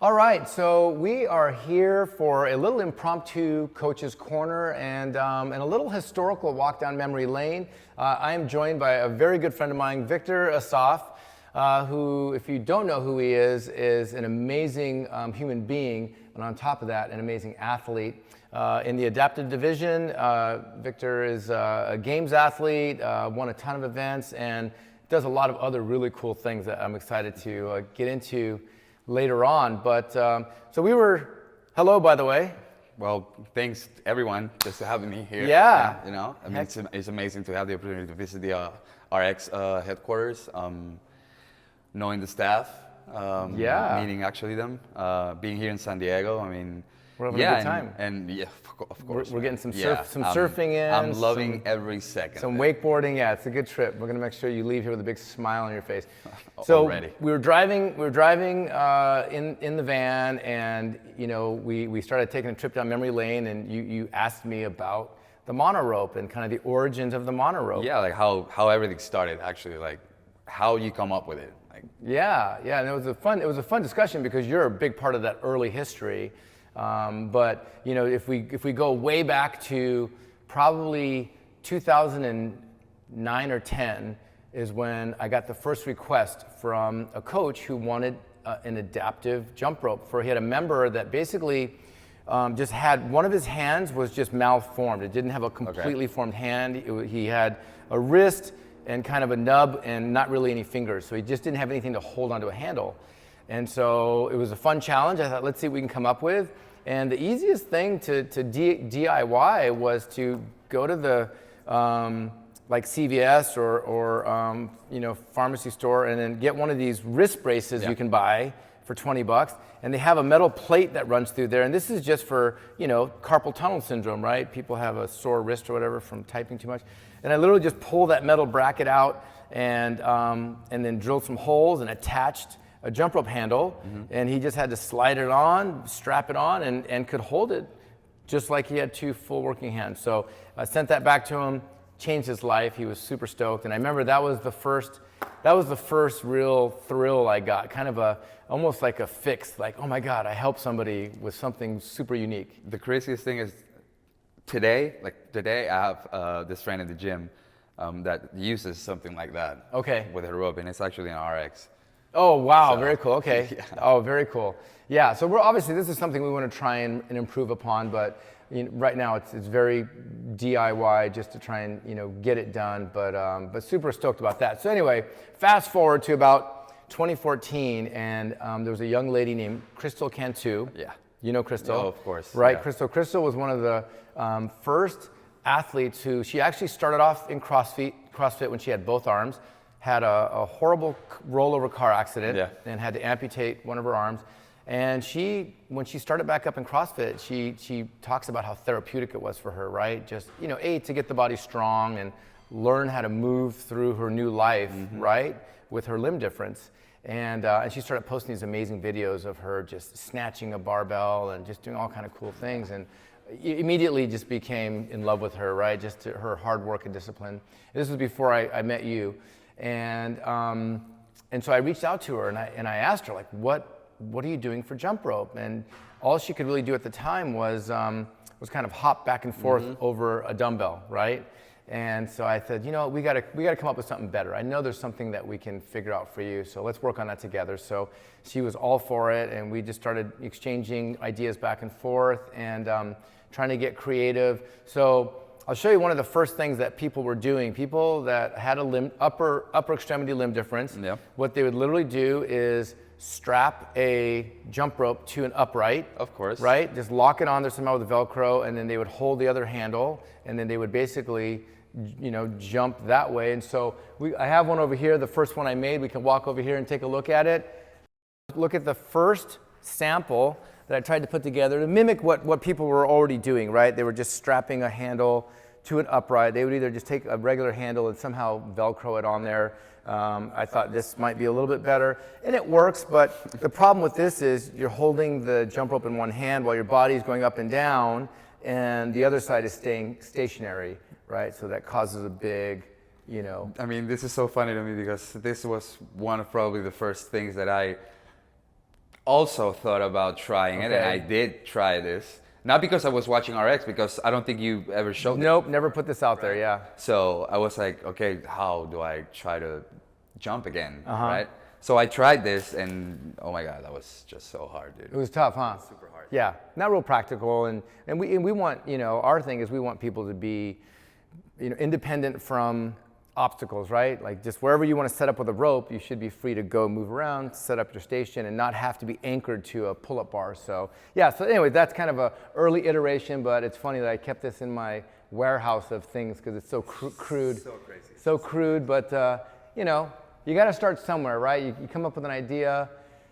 All right, so we are here for a little impromptu coach's corner and a little historical walk down memory lane. I am joined by a very good friend of mine, Victor Assaf, who, if you don't know who he is an amazing human being, and on top of that, an amazing athlete. In the adaptive division, Victor is a games athlete, won a ton of events, and does a lot of other really cool things that I'm excited to get into later on. But hello, by the way. Well, thanks everyone just for having me here. Yeah. You know, I mean, it's amazing to have the opportunity to visit the RX headquarters, knowing the staff, meeting actually them, being here in San Diego. I mean, we're having a good time. And yeah, of course. We're getting some surfing in. I'm loving every second. Some wakeboarding. Yeah, it's a good trip. We're gonna make sure you leave here with a big smile on your face. So already. we were driving in the van, and you know we started taking a trip down memory lane, and you asked me about the monorope and kind of the origins of the monorope. Yeah, like how everything started actually, like how you come up with it. Like yeah, and it was a fun discussion because you're a big part of that early history. But you know, if we go way back to probably 2009 or 10 is when I got the first request from a coach who wanted an adaptive jump rope. He had a member that basically just had one of his hands was just malformed. It didn't have a completely formed hand. He had a wrist and kind of a nub and not really any fingers. So he just didn't have anything to hold onto a handle. And so it was a fun challenge. I thought, let's see what we can come up with. And the easiest thing to DIY was to go to the like CVS or you know, pharmacy store and then get one of these wrist braces you can buy for $20. And they have a metal plate that runs through there. And this is just for, you know, carpal tunnel syndrome, right? People have a sore wrist or whatever from typing too much. And I literally just pulled that metal bracket out and then drilled some holes and attached a jump rope handle, and he just had to slide it on, strap it on, and could hold it just like he had two full working hands. So I sent that back to him, changed his life. He was super stoked, and I remember that was the first real thrill I got, kind of almost like a fix, like, oh my God, I helped somebody with something super unique. the craziest thing is today I have this friend in the gym that uses something like that. Okay. With a rope, and it's actually an RX. Oh, wow, very cool, okay. Yeah. Oh, very cool. Yeah, so this is something we want to try and improve upon, but you know, right now it's very DIY just to try and, you know, get it done, but super stoked about that. So anyway, fast forward to about 2014, and there was a young lady named Crystal Cantu. Yeah. You know Crystal? Oh, of course. Right, yeah. Crystal was one of the first athletes she actually started off in CrossFit when she had both arms, had a horrible rollover car accident and had to amputate one of her arms. And when she started back up in CrossFit, she talks about how therapeutic it was for her, right? Just, you know, to get the body strong and learn how to move through her new life, right? With her limb difference. And she started posting these amazing videos of her just snatching a barbell and just doing all kind of cool things. And immediately just became in love with her, right? Just her hard work and discipline. This was before I met you. And so I reached out to her and I asked her, like, what are you doing for jump rope? And all she could really do at the time was kind of hop back and forth over a dumbbell, right? And so I said, you know, we gotta come up with something better. I know there's something that we can figure out for you, so let's work on that together. So she was all for it, and we just started exchanging ideas back and forth and trying to get creative. So I'll show you one of the first things that people were doing. People that had a upper extremity limb difference, what they would literally do is strap a jump rope to an upright. Of course. Right? Just lock it on there somehow with a Velcro, and then they would hold the other handle, and then they would basically, you know, jump that way. And so I have one over here, the first one I made. We can walk over here and take a look at it. Look at the first sample that I tried to put together to mimic what people were already doing, right? They were just strapping a handle to an upright. They would either just take a regular handle and somehow Velcro it on there. I thought this might be a little bit better, and it works, but the problem with this is you're holding the jump rope in one hand while your body's going up and down, and the other side is staying stationary, right? So that causes a big, you know. I mean, this is so funny to me because this was one of probably the first things that I also thought about trying it, and I did try this. Not because I was watching RX, because I don't think you ever showed it. Nope, never put this out there, yeah. So I was like, okay, how do I try to jump again, right? So I tried this, and oh my God, that was just so hard, dude. It was tough, huh? It was super hard. Yeah, not real practical, and we want, you know, our thing is we want people to be, you know, independent from obstacles, right? Like just wherever you want to set up with a rope, you should be free to go move around, set up your station, and not have to be anchored to a pull-up bar. So yeah, so anyway, that's kind of a early iteration, but it's funny that I kept this in my warehouse of things because it's so crude. So crazy. So crude, but you know, you got to start somewhere, right? You come up with an idea.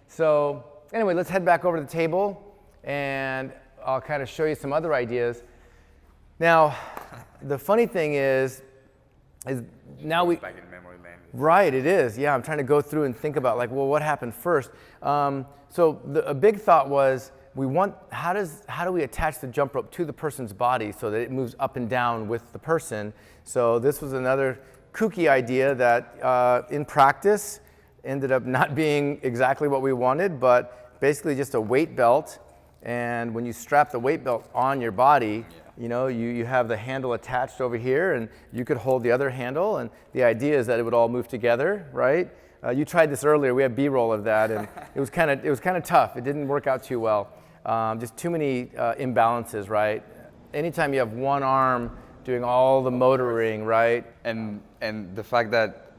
So anyway, let's head back over to the table, and I'll kind of show you some other ideas. Now, the funny thing is now we back in memory lane. Right, it is. Yeah, I'm trying to go through and think about like, well, what happened first? So a big thought was how do we attach the jump rope to the person's body so that it moves up and down with the person? So this was another kooky idea that in practice ended up not being exactly what we wanted, but basically just a weight belt. And when you strap the weight belt on your body, you know, you have the handle attached over here, and you could hold the other handle, and the idea is that it would all move together, right? You tried this earlier. We have B-roll of that, and it was kind of tough. It didn't work out too well. Just too many imbalances, right? Anytime you have one arm doing all the motoring, right? And the fact that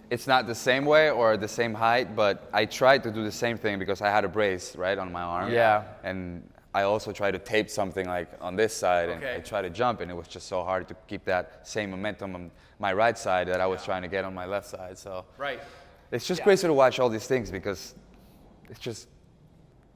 it's not the same way or the same height, but I tried to do the same thing because I had a brace, right, on my arm. Yeah. And I also tried to tape something like on this side, and I tried to jump, and it was just so hard to keep that same momentum on my right side that I was trying to get on my left side. So it's just crazy to watch all these things because it's just.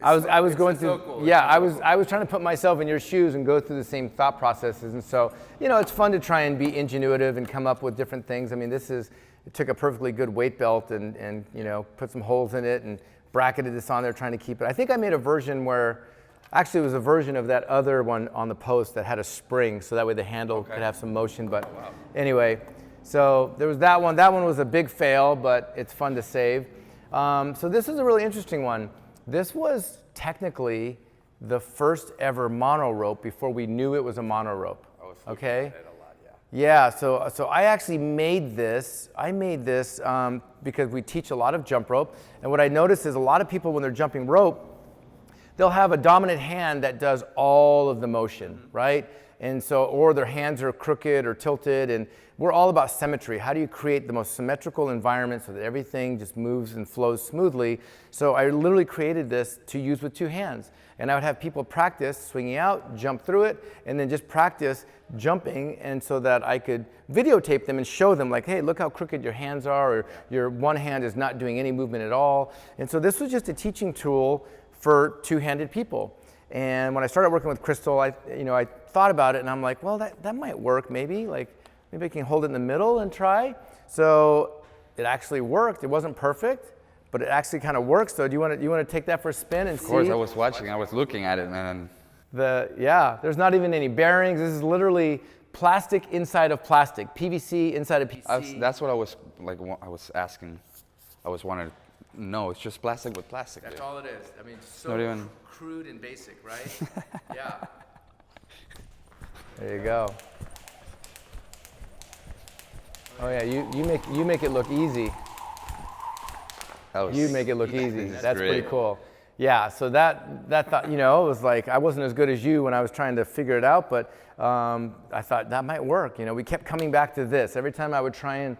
I was going through. So cool. Yeah, I was trying to put myself in your shoes and go through the same thought processes, and so you know it's fun to try and be ingenuitive and come up with different things. I mean, it took a perfectly good weight belt and you know put some holes in it and bracketed this on there trying to keep it. I think I made a version where. Actually, it was a version of that other one on the post that had a spring, so that way the handle could have some motion. But anyway, so there was that one. That one was a big fail, but it's fun to save. So this is a really interesting one. This was technically the first ever mono rope before we knew it was a mono rope. Okay. Yeah, so I actually made this. I made this because we teach a lot of jump rope, and what I noticed is a lot of people when they're jumping rope, they'll have a dominant hand that does all of the motion, right? And so, or their hands are crooked or tilted, and we're all about symmetry. How do you create the most symmetrical environment so that everything just moves and flows smoothly? So I literally created this to use with two hands. And I would have people practice swinging out, jump through it, and then just practice jumping, and so that I could videotape them and show them like, hey, look how crooked your hands are, or your one hand is not doing any movement at all. And so this was just a teaching tool for two-handed people. And when I started working with Crystal, I thought about it and I'm like, well, that might work maybe. Like maybe I can hold it in the middle and try. So it actually worked. It wasn't perfect, but it actually kind of works. So do you want to take that for a spin and see? Of course, I was watching. I was looking at it, man. There's not even any bearings. This is literally plastic inside of plastic, PVC inside of PVC. That's what I was like. I was asking. I was wanting. No, it's just plastic with plastic. That's all it is. I mean, so crude and basic, right? Yeah. There you go. Oh yeah, you make it look easy. You make it look easy. That's pretty cool. Yeah. So that thought, you know, it was like I wasn't as good as you when I was trying to figure it out, but I thought that might work. You know, we kept coming back to this every time I would try and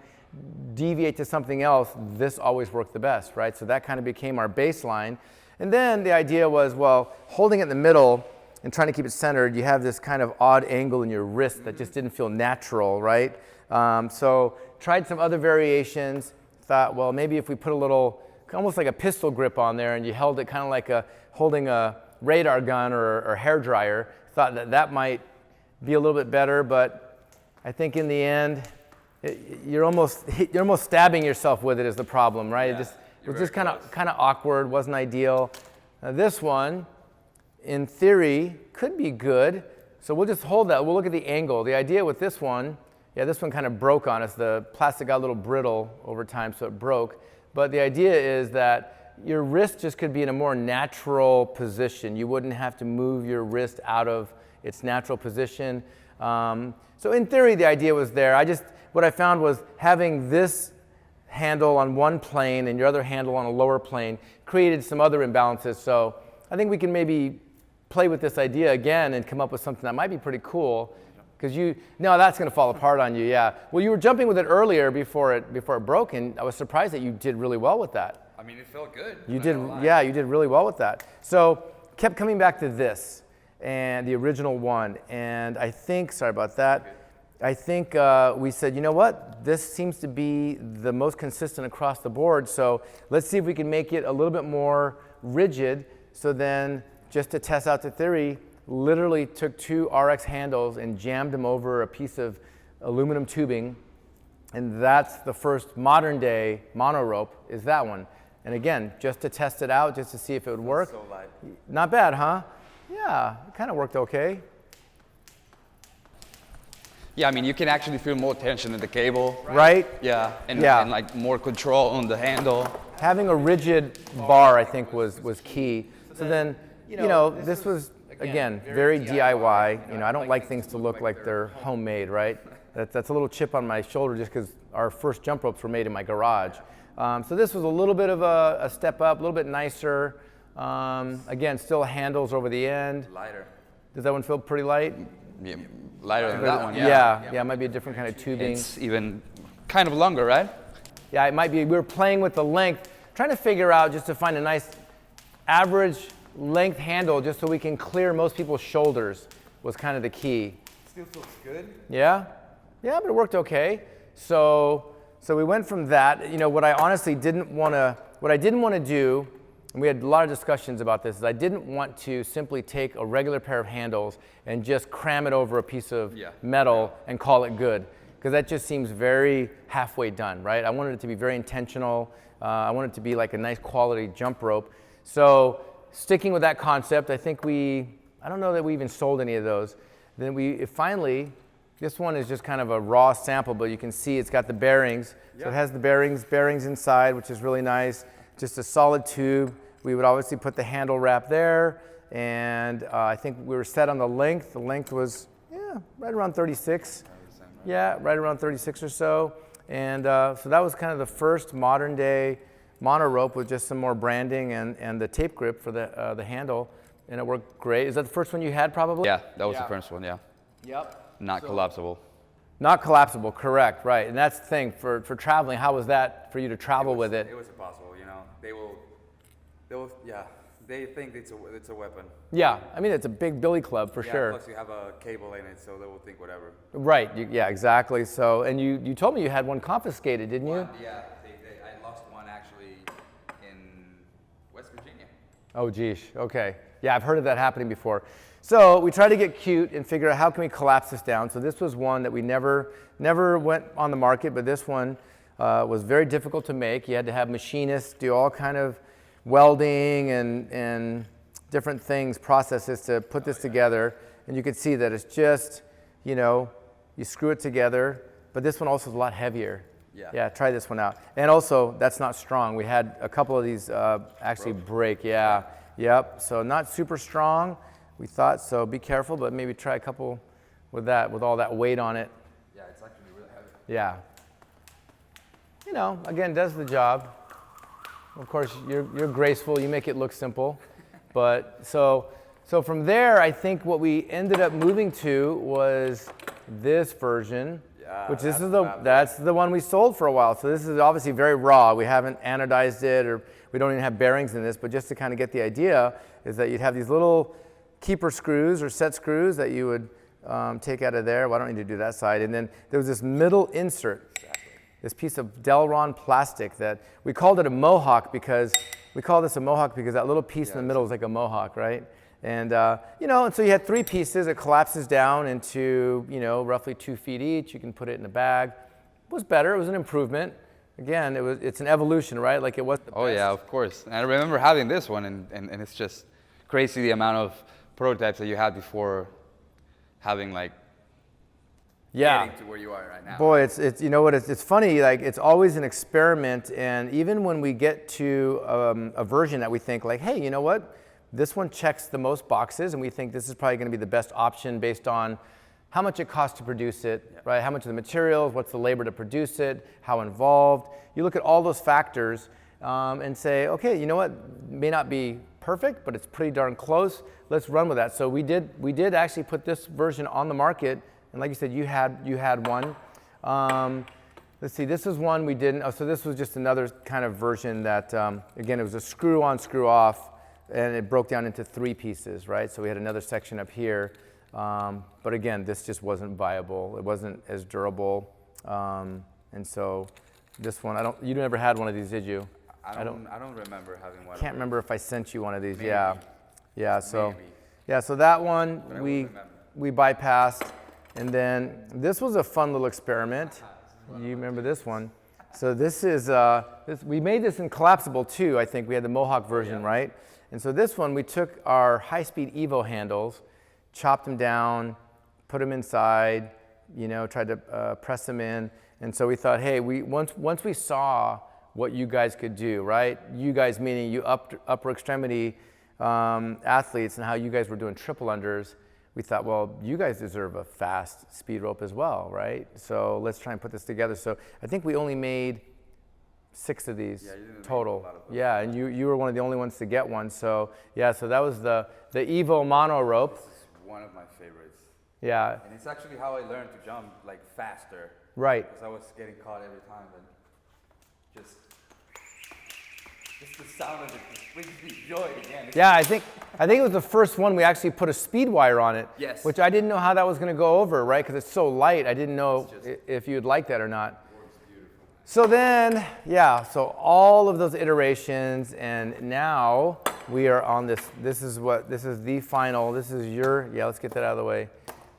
deviate to something else. This always worked the best, right? So that kind of became our baseline. And then the idea was, well, holding it in the middle and trying to keep it centered, you have this kind of odd angle in your wrist that just didn't feel natural, right? So tried some other variations, thought, well, maybe if we put a little, almost like a pistol grip on there, and you held it kind of like holding a radar gun or hair dryer, thought that might be a little bit better, but I think in the end, you're almost stabbing yourself with it is the problem, right? Yeah, it was just kind of awkward, wasn't ideal. Now this one, in theory, could be good. So we'll just hold that. We'll look at the angle. The idea with this one, this one kind of broke on us. The plastic got a little brittle over time, so it broke. But the idea is that, your wrist just could be in a more natural position. You wouldn't have to move your wrist out of its natural position. So in theory, the idea was there. What I found was having this handle on one plane and your other handle on a lower plane created some other imbalances. So I think we can maybe play with this idea again and come up with something that might be pretty cool. Because no, that's going to fall apart on you, yeah. Well, you were jumping with it earlier before it broke, and I was surprised that you did really well with that. I mean, it felt good. You did, yeah, you did really well with that. So kept coming back to this and the original one, and I think, sorry about that, I think we said, you know what, this seems to be the most consistent across the board, so let's see if we can make it a little bit more rigid. So then, just to test out the theory, literally took 2 RX handles and jammed them over a piece of aluminum tubing, and that's the first modern day mono rope, is that one. And again, just to test it out, just to see if it would work. So light. Not bad, huh? Yeah, it kind of worked okay. Yeah, I mean, you can actually feel more tension in the cable. Right? Yeah, and like more control on the handle. Having a rigid bar, I think, was key. So then, you know, this was, again, very DIY. You know, I don't like things to look like they're homemade, right? That's a little chip on my shoulder just because our first jump ropes were made in my garage. So this was a little bit of a step up, a little bit nicer. Again, still handles over the end. Lighter. Does that one feel pretty light? Yeah, lighter than that one, yeah. Yeah, it might be a different kind of tubing. It's even kind of longer, right? Yeah, it might be. We were playing with the length, trying to figure out just to find a nice average length handle just so we can clear most people's shoulders was kind of the key. Still feels good. Yeah? Yeah, but it worked okay. So we went from that. You know, what I honestly didn't want to do, and we had a lot of discussions about this, is I didn't want to simply take a regular pair of handles and just cram it over a piece of metal and call it good. Because that just seems very halfway done, right? I wanted it to be very intentional. I wanted it to be like a nice quality jump rope. So sticking with that concept, I think I don't know that we even sold any of those. Then finally, this one is just kind of a raw sample, but you can see it's got the bearings. So it has the bearings inside, which is really nice. Just a solid tube. We would obviously put the handle wrap there, and I think we were set on the length. The length was, right around 36. Yeah, right around 36 or so. And so that was kind of the first modern day mono rope with just some more branding and the tape grip for the handle, and it worked great. Is that the first one you had probably? Yeah, that was the first one, yeah. Yep. Not collapsible. Not collapsible, correct, right. And that's the thing, for traveling, how was that for you to travel with it? It was impossible, you know. They think it's a weapon. Yeah, I mean, it's a big billy club for sure. Plus you have a cable in it, so they will think whatever. Right, yeah, exactly. So, and you told me you had one confiscated, didn't you? Yeah, I lost one actually in West Virginia. Oh, geez, okay. Yeah, I've heard of that happening before. So we tried to get cute and figure out how can we collapse this down. So this was one that we never went on the market, but this one was very difficult to make. You had to have machinists do all kind of welding and different things, processes to put this together. And you could see that it's just, you know, you screw it together, but this one also is a lot heavier. Yeah, try this one out. And also, that's not strong. We had a couple of these actually break, Yep, so not super strong. We thought, so be careful, but maybe try a couple with all that weight on it. Yeah, it's actually really heavy. Yeah. You know, again, does the job. Of course, you're graceful, you make it look simple. But so from there, I think what we ended up moving to was this version, which that's the one we sold for a while. So this is obviously very raw. We haven't anodized it, or we don't even have bearings in this, but just to kind of get the idea is that you'd have these little keeper screws or set screws that you would take out of there. Well, I don't need to do that side. And then there was this middle insert, this piece of Delron plastic that we called it a mohawk because that little piece in the middle is like a mohawk, right? And you know, and so you had 3 pieces. It collapses down into, you know, roughly 2 feet each. You can put it in a bag. It was better. It was an improvement. Again, it's an evolution, right? Like it was the best. Yeah, of course. And I remember having this one, and it's just crazy the amount of prototypes that you had before having like getting to where you are right now. Boy, it's you know what, it's funny, like it's always an experiment, and even when we get to a version that we think like, hey, you know what, this one checks the most boxes, and we think this is probably going to be the best option based on how much it costs to produce it, right? How much of the materials, what's the labor to produce it, how involved. You look at all those factors and say, okay, you know what, may not be perfect, but it's pretty darn close. Let's run with that. So we did actually put this version on the market, and like you said, you had one. Let's see, this is one we didn't. Oh, so this was just another kind of version that, again, it was a screw on, screw off, and it broke down into 3 pieces, right? So we had another section up here. But again, this just wasn't viable. It wasn't as durable. And so this one, you never had one of these, did you? I don't remember having one. Can't remember if I sent you one of these. Maybe. Yeah. So, Maybe. yeah. So that one we bypassed, and then this was a fun little experiment. You remember this one? So this is we made this in collapsible too. I think we had the Mohawk version, right? And so this one, we took our high-speed Evo handles, chopped them down, put them inside, tried to press them in. And so we thought, hey, once we saw what you guys could do, right? You guys meaning you upper extremity athletes, and how you guys were doing triple unders, we thought, well, you guys deserve a fast speed rope as well, right? So let's try and put this together. So I think we only made 6 of these total. Yeah, and you were one of the only ones to get one. So yeah, so that was the Evo mono rope. This is one of my favorites. Yeah. And it's actually how I learned to jump like faster. Right. Because I was getting caught every time, and just the sound of it just brings me joy again. Yeah, I think it was the first one we actually put a speed wire on it. Yes. Which I didn't know how that was going to go over, right? Because it's so light. I didn't know if you'd like that or not. So then, yeah, so all of those iterations, and now we are on this. This is the final. This is let's get that out of the way.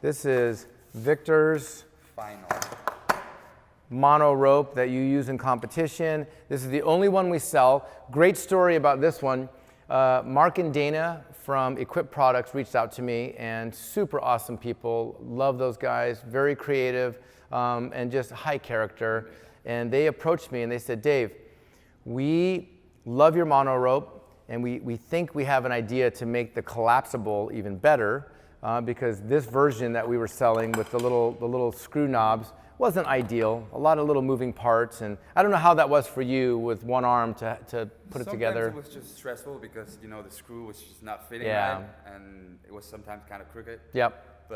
This is Victor's final mono rope that you use in competition. This is the only one we sell. Great story about this one. Mark and Dana from Equip Products reached out to me, and super awesome people. Love those guys, very creative, and just high character. And they approached me and they said, Dave, we love your mono rope, and we think we have an idea to make the collapsible even better, because this version that we were selling with the little screw knobs wasn't ideal. A lot of little moving parts, and I don't know how that was for you with one arm to put it together. Sometimes it was just stressful because the screw was just not fitting right, and it was sometimes kind of crooked. Yep.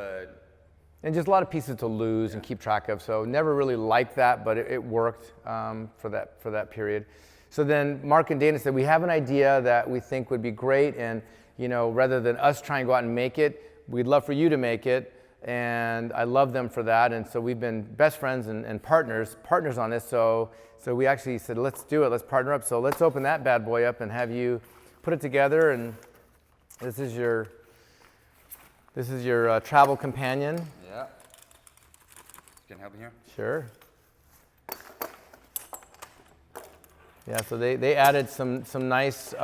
And just a lot of pieces to lose and keep track of. So never really liked that, but it worked for that period. So then Mark and Dana said, we have an idea that we think would be great, and rather than us try and go out and make it, we'd love for you to make it. And I love them for that. And so we've been best friends and partners on this. So we actually said, let's do it. Let's partner up. So let's open that bad boy up and have you put it together. And this is your travel companion. Yeah. Can you help me here? Sure. Yeah, so they added some nice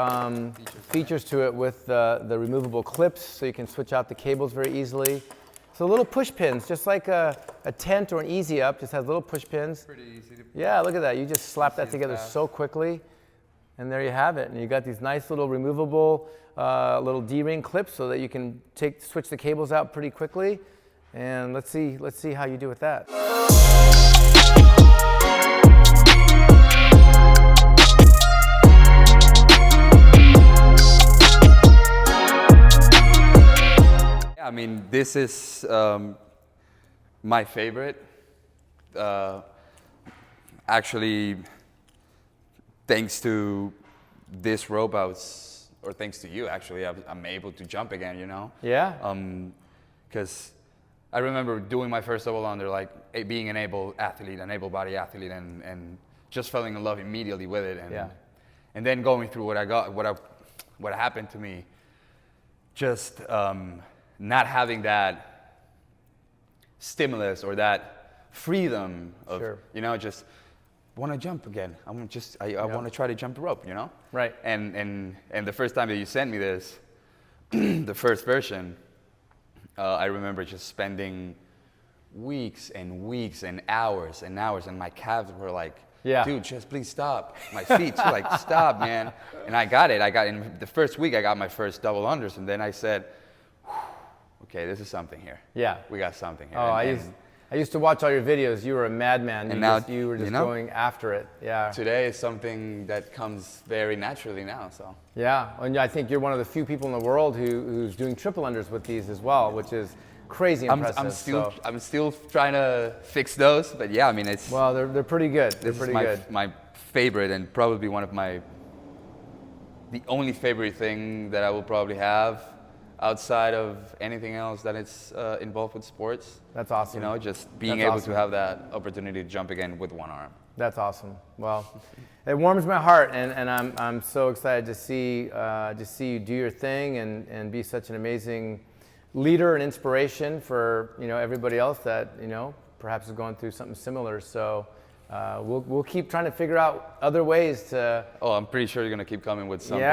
features to it with the removable clips, so you can switch out the cables very easily. So little push pins, just like a tent or an Easy Up, just has little push pins. Pretty easy to. Yeah, look at that. You just slap that together so quickly, and there you have it. And you got these nice little removable little D-ring clips, so that you can switch the cables out pretty quickly. And let's see how you do with that. I mean, this is my favorite. Actually, thanks to this rope, or thanks to you, actually, I'm able to jump again, Yeah. Because I remember doing my first double under, like being an able body athlete, and just falling in love immediately with it. And then going through what happened to me, just not having that stimulus or that freedom of, just want to jump again. I want to try to jump the rope, Right. And the first time that you sent me this, the first version, I remember just spending weeks and weeks and hours, and my calves were like, dude, just please stop. My feet too, like, stop, man. And I got it. In the first week, I got my first double unders, and then I said, okay, this is something here. Yeah. We got something here. Oh, I used to watch all your videos. You were a madman. You were just going after it. Yeah. Today is something that comes very naturally now. So. Yeah, and I think you're one of the few people in the world who's doing triple unders with these as well, which is crazy impressive. I'm still trying to fix those, but yeah, I mean it's. Well, they're pretty good. They're pretty good. My favorite, and probably the only favorite thing that I will probably have outside of anything else that it's involved with sports. That's awesome. You know, just being able to have that opportunity to jump again with one arm. That's awesome. Well, it warms my heart, and I'm so excited to see you do your thing and be such an amazing leader and inspiration for everybody else that perhaps is going through something similar. So. We'll keep trying to figure out other ways to. Oh, I'm pretty sure you're gonna keep coming with something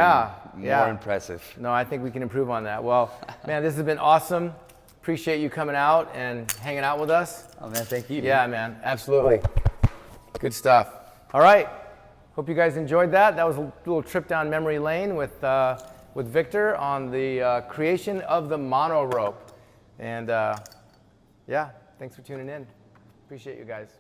more impressive. No, I think we can improve on that. Well, man, this has been awesome. Appreciate you coming out and hanging out with us. Oh man, thank you. Yeah, man, absolutely. Good stuff. All right. Hope you guys enjoyed that. That was a little trip down memory lane with Victor on the creation of the mono rope. And yeah, thanks for tuning in. Appreciate you guys.